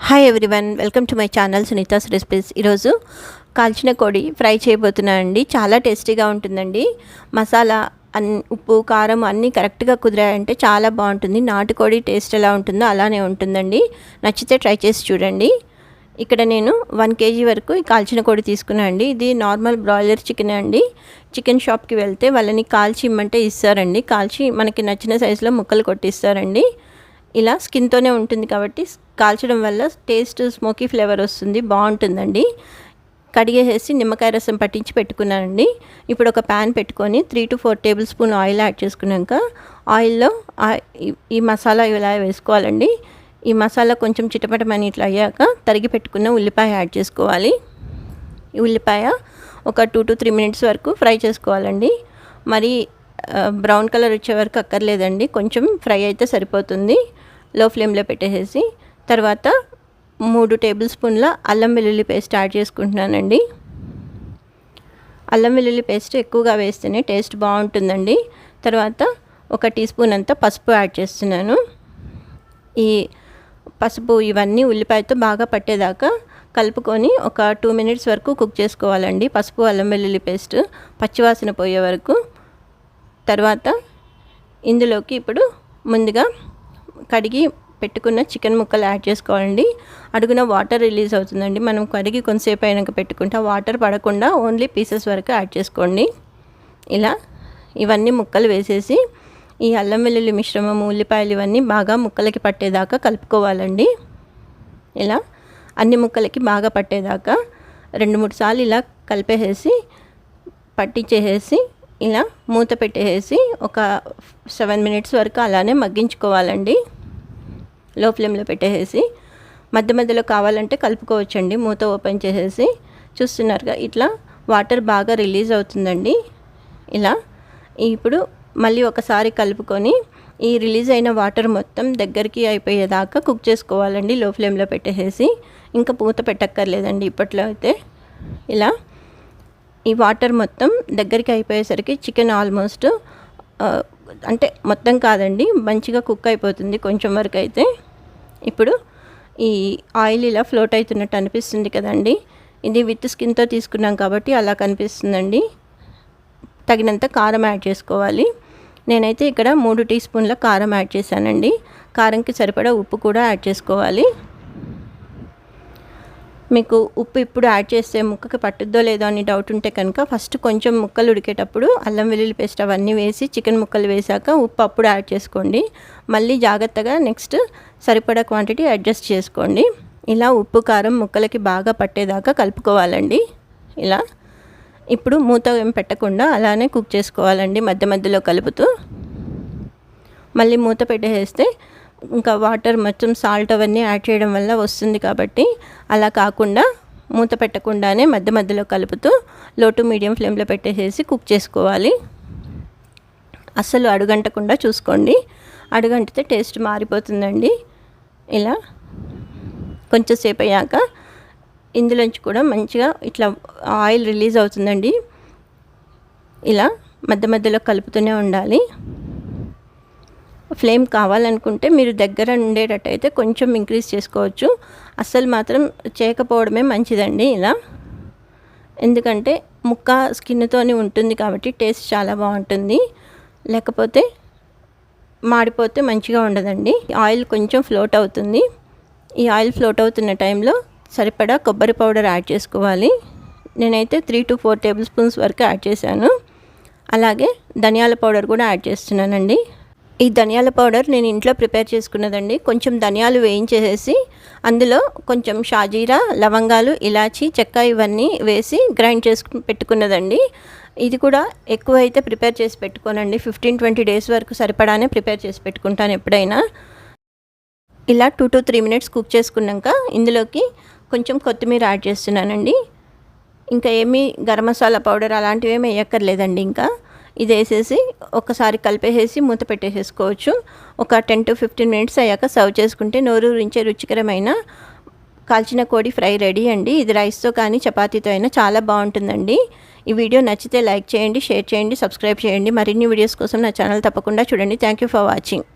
Hi everyone, welcome to my channel Sunita's recipes. ఈరోజు కాల్చిన కోడి ఫ్రై చేయబోతున్నానండి. చాలా టేస్టీగా ఉంటుందండి. మసాలా ఉప్పు కారం అన్నీ కరెక్ట్గా కుదిరాయంటే చాలా బాగుంటుంది. నాటుకోడి టేస్ట్ ఎలా ఉంటుందో అలానే ఉంటుందండి. నచ్చితే ట్రై చేసి చూడండి. ఇక్కడ నేను 1 kg వరకు ఈ కాల్చిన కోడి తీసుకున్నాను అండి. ఇది నార్మల్ బ్రాయిలర్ చికెన్ అండి. చికెన్ షాప్కి వెళ్తే వాళ్ళని కాల్చి ఇమ్మంటే ఇస్తారండి. కాల్చి మనకి నచ్చిన సైజులో ముక్కలు కొట్టిస్తారండి. ఇలా స్కిన్తోనే ఉంటుంది కాబట్టి కాల్చడం వల్ల టేస్ట్ స్మోకీ ఫ్లేవర్ వస్తుంది, బాగుంటుందండి. కడిగేసి నిమ్మకాయ రసం పట్టించి పెట్టుకున్నానండి. ఇప్పుడు ఒక ప్యాన్ పెట్టుకొని 3 to 4 table spoon oil add చేసుకున్నాక ఆయిల్లో ఈ మసాలా ఇలా వేసుకోవాలండి. ఈ మసాలా కొంచెం చిటపటమని ఇట్లా అయ్యాక తరిగి పెట్టుకున్న ఉల్లిపాయ యాడ్ చేసుకోవాలి. ఈ ఉల్లిపాయ ఒక 2 to 3 మినిట్స్ వరకు ఫ్రై చేసుకోవాలండి. మరి బ్రౌన్ కలర్ వచ్చే వరకు అక్కర్లేదండి, కొంచెం ఫ్రై అయితే సరిపోతుంది. లో ఫ్లేమ్లో పెట్టేసి తర్వాత 3 టేబుల్ స్పూన్ల అల్లం వెల్లుల్లి పేస్ట్ యాడ్ చేసుకుంటున్నానండి. అల్లం వెల్లుల్లి పేస్ట్ ఎక్కువగా వేస్తేనే టేస్ట్ బాగుంటుందండి. తర్వాత 1 టీ స్పూన్ అంతా పసుపు యాడ్ చేస్తున్నాను. ఈ పసుపు ఇవన్నీ ఉల్లిపాయతో బాగా పట్టేదాకా కలుపుకొని ఒక 2 మినిట్స్ వరకు కుక్ చేసుకోవాలండి. పసుపు అల్లం వెల్లుల్లి పేస్ట్ పచ్చివాసన పోయే వరకు. తర్వాత ఇందులోకి ఇప్పుడు ముందుగా కడిగి పెట్టుకున్న చికెన్ ముక్కలు యాడ్ చేసుకోవాలండి. అడుగున వాటర్ రిలీజ్ అవుతుందండి. మనం కడిగి కొంతసేపు అయినాక పెట్టుకుంటే వాటర్ పడకుండా ఓన్లీ పీసెస్ వరకు యాడ్ చేసుకోండి. ఇలా ఇవన్నీ ముక్కలు వేసేసి ఈ అల్లం వెల్లుల్లి మిశ్రమం ఉల్లిపాయలు ఇవన్నీ బాగా ముక్కలకి పట్టేదాకా కలుపుకోవాలండి. ఇలా అన్ని ముక్కలకి బాగా పట్టేదాకా 2-3 సార్లు ఇలా కలిపేసి పట్టించేసి ఇలా మూత పెట్టేసి ఒక 7 మినిట్స్ వరకు అలానే మగ్గించుకోవాలండి. లో ఫ్లేమ్లో పెట్టేసి మధ్య మధ్యలో కావాలంటే కలుపుకోవచ్చండి. మూత ఓపెన్ చేసేసి చూస్తున్నారుగా ఇట్లా వాటర్ బాగా రిలీజ్ అవుతుందండి. ఇలా ఇప్పుడు మళ్ళీ ఒకసారి కలుపుకొని ఈ రిలీజ్ అయిన వాటర్ మొత్తం దగ్గరికి అయిపోయేదాకా కుక్ చేసుకోవాలండి. లో ఫ్లేమ్లో పెట్టేసి ఇంకా మూత పెట్టక్కర్లేదండి. ఇప్పట్లో అయితే ఇలా ఈ వాటర్ మొత్తం దగ్గరికి అయిపోయేసరికి చికెన్ ఆల్మోస్ట్ అంటే మొత్తం కాదండి, మంచిగా కుక్ అయిపోతుంది కొంచెం వరకు అయితే. ఇప్పుడు ఈ ఆయిల్ ఇలా ఫ్లోట్ అవుతున్నట్టు అనిపిస్తుంది కదండి. ఇది విత్ స్కిన్తో తీసుకున్నాం కాబట్టి అలా కనిపిస్తుందండి. తగినంత కారం యాడ్ చేసుకోవాలి. నేనైతే ఇక్కడ 3 టీ స్పూన్ల కారం యాడ్ చేశానండి. కారంకి సరిపడా ఉప్పు కూడా యాడ్ చేసుకోవాలి. మీకు ఉప్పు ఇప్పుడు యాడ్ చేస్తే ముక్కకి పట్టుద్దో లేదో అని డౌట్ ఉంటే కనుక ఫస్ట్ కొంచెం ముక్కలు ఉడికేటప్పుడు అల్లం వెల్లుల్లి పేస్ట్ అవన్నీ వేసి చికెన్ ముక్కలు వేసాక ఉప్పు అప్పుడు యాడ్ చేసుకోండి. మళ్ళీ జాగ్రత్తగా నెక్స్ట్ సరిపడా క్వాంటిటీ అడ్జస్ట్ చేసుకోండి. ఇలా ఉప్పు కారం ముక్కలకి బాగా పట్టేదాకా కలుపుకోవాలండి. ఇలా ఇప్పుడు మూత ఏం పెట్టకుండా అలానే కుక్ చేసుకోవాలండి, మధ్య మధ్యలో కలుపుతూ. మళ్ళీ మూత పెట్టేస్తే ఇంకా వాటర్ మొత్తం సాల్ట్ అవన్నీ యాడ్ చేయడం వల్ల వస్తుంది కాబట్టి అలా కాకుండా మూత పెట్టకుండానే మధ్య మధ్యలో కలుపుతూ లో టు మీడియం ఫ్లేమ్లో పెట్టేసి కుక్ చేసుకోవాలి. అస్సలు అడుగంటకుండా చూసుకోండి, అడుగంటితే టేస్ట్ మారిపోతుందండి. ఇలా కొంచెం సేపు అయ్యాక ఇందులోంచి కూడా మంచిగా ఇట్లా ఆయిల్ రిలీజ్ అవుతుందండి. ఇలా మధ్య మధ్యలో కలుపుతూనే ఉండాలి. ఫ్లేమ్ కావాలనుకుంటే మీరు దగ్గర ఉండేటట్టయితే కొంచెం ఇంక్రీజ్ చేసుకోవచ్చు. అస్సలు మాత్రం చేయకపోవడమే మంచిదండి ఇలా. ఎందుకంటే ముక్క స్కిన్తోని ఉంటుంది కాబట్టి టేస్ట్ చాలా బాగుంటుంది. లేకపోతే మాడిపోతే మంచిగా ఉండదండి. ఆయిల్ కొంచెం ఫ్లోట్ అవుతుంది. ఈ ఆయిల్ ఫ్లోట్ అవుతున్న టైంలో సరిపడా కొబ్బరి పౌడర్ యాడ్ చేసుకోవాలి. నేనైతే 3 to 4 టేబుల్ స్పూన్స్ వరకు యాడ్ చేశాను. అలాగే ధనియాల పౌడర్ కూడా యాడ్ చేస్తున్నానండి. ఈ ధనియాల పౌడర్ నేను ఇంట్లో ప్రిపేర్ చేసుకున్నదండి. కొంచెం ధనియాలు వేయించేసి అందులో కొంచెం షాజీరా, లవంగాలు, ఇలాచి, చెక్క ఇవన్నీ వేసి గ్రైండ్ చేసుకుని పెట్టుకున్నదండి. ఇది కూడా ఎక్కువ అయితే ప్రిపేర్ చేసి పెట్టుకోనండి. 15-20 డేస్ వరకు సరిపడానే ప్రిపేర్ చేసి పెట్టుకుంటాను ఎప్పుడైనా. ఇలా 2 to 3 మినిట్స్ కుక్ చేసుకున్నాక ఇందులోకి కొంచెం కొత్తిమీర యాడ్ చేస్తున్నానండి. ఇంకా ఏమీ గరం మసాలా పౌడర్ అలాంటివి ఏమీ వేయక్కర్లేదండి. ఇంకా ఇది వేసేసి ఒకసారి కలిపేసి మూత పెట్టేసుకోవచ్చు. ఒక 10 to 15 మినిట్స్ అయ్యాక సర్వ్ చేసుకుంటే నోరూరించే రుచికరమైన కాల్చిన కోడి ఫ్రై రెడీ అండి. ఇది రైస్తో కానీ చపాతీతో అయినా చాలా బాగుంటుందండి. ఈ వీడియో నచ్చితే లైక్ చేయండి, షేర్ చేయండి, సబ్స్క్రైబ్ చేయండి. మరిన్ని వీడియోస్ కోసం నా ఛానల్ తప్పకుండా చూడండి. Thank you for watching.